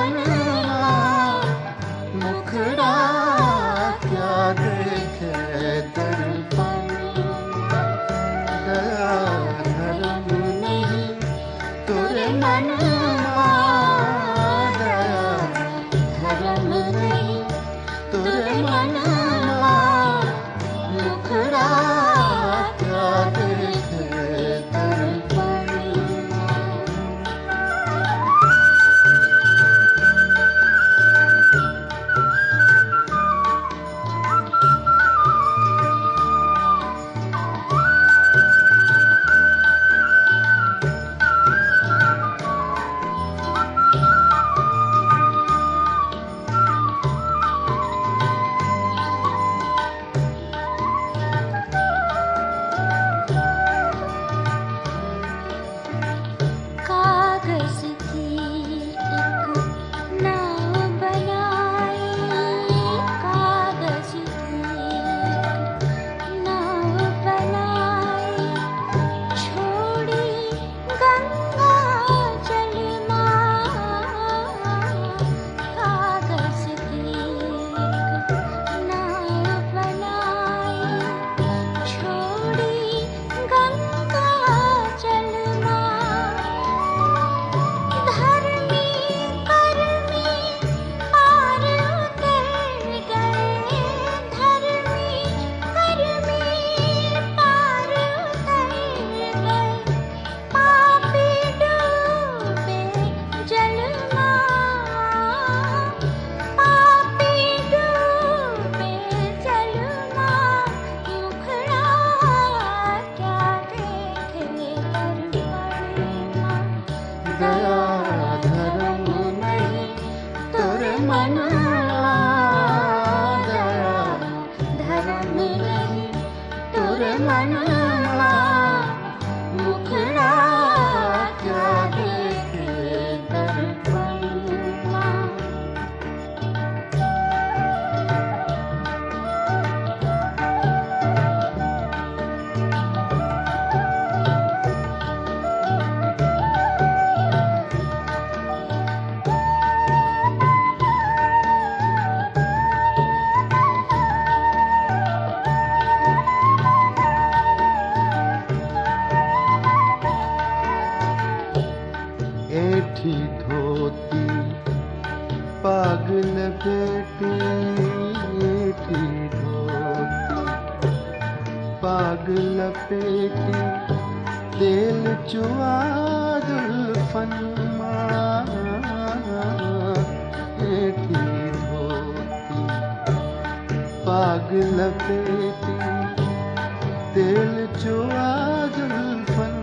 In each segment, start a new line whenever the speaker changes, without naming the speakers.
मनवा मुखड़ा क्या देखे दर्पण दया धर्म नहीं तुरे मनवा दया धर्म नहीं तुरे मनवा मुखड़ा क्या देखे दर्पण दया धर्म नहीं तुरे मनवा दया धर्म नहीं तुरे मनवा मुखड़ा क्या देखे दर्पण ऐठी धोती पागल बेटी ऐठी धोती पागल पेटी तेल चुआ जुल्फन ऐठी धोती पागल पेटी तेल चुआ जुल्फन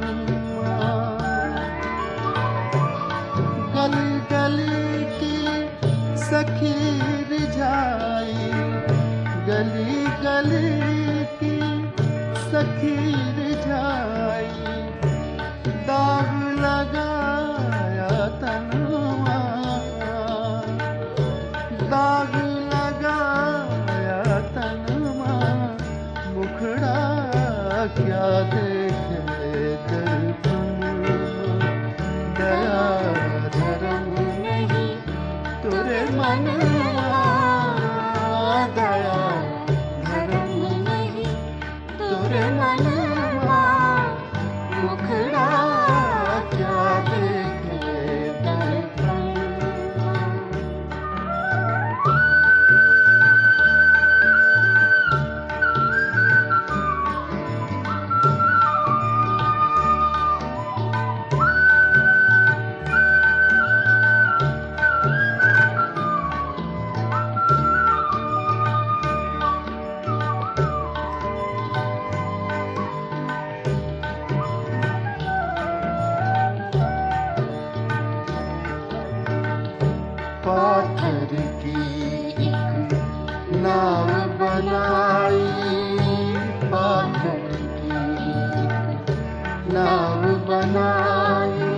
गली गली की सखी रिझाई गली गली की सखी रिझाई दाग लगाया तनवा दाग लगाया तनवा मुखड़ा क्या देखे दर्पण दया धर्म नहीं तुरे मनवा दया धर्म नहीं तुरे मनवा मुखड़ा क्या देखे दर्पण पाथर की एक नाव बनाई पाथर की एक नाव बनाई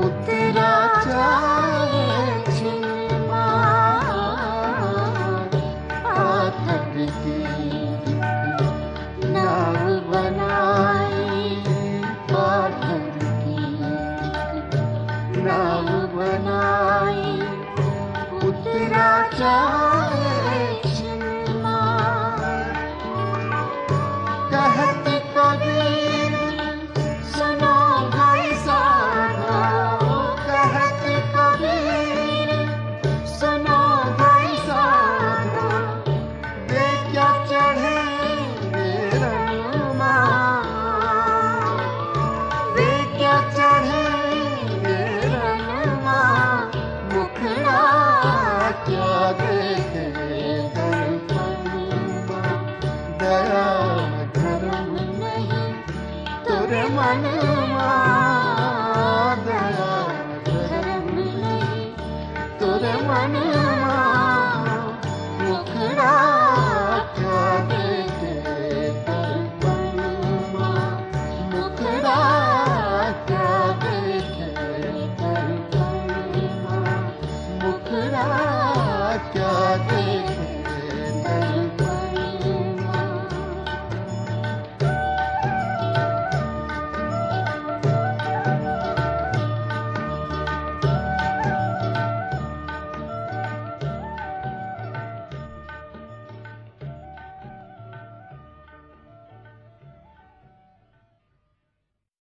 उतरा चाहे छिमा पाथर की एक नाव बनाई पाथर की एक नाव बनाई तेरा चाहे क्षमा। कहत कबीर सुनो भाई साधो, कहत कबीर सुनो भाई साधो, वे क्या चढ़े रनुमा, वे क्या चढ़े रनुमा, मुखड़ा क्या देखे दर्पण, दया धर्म नहीं तुर मन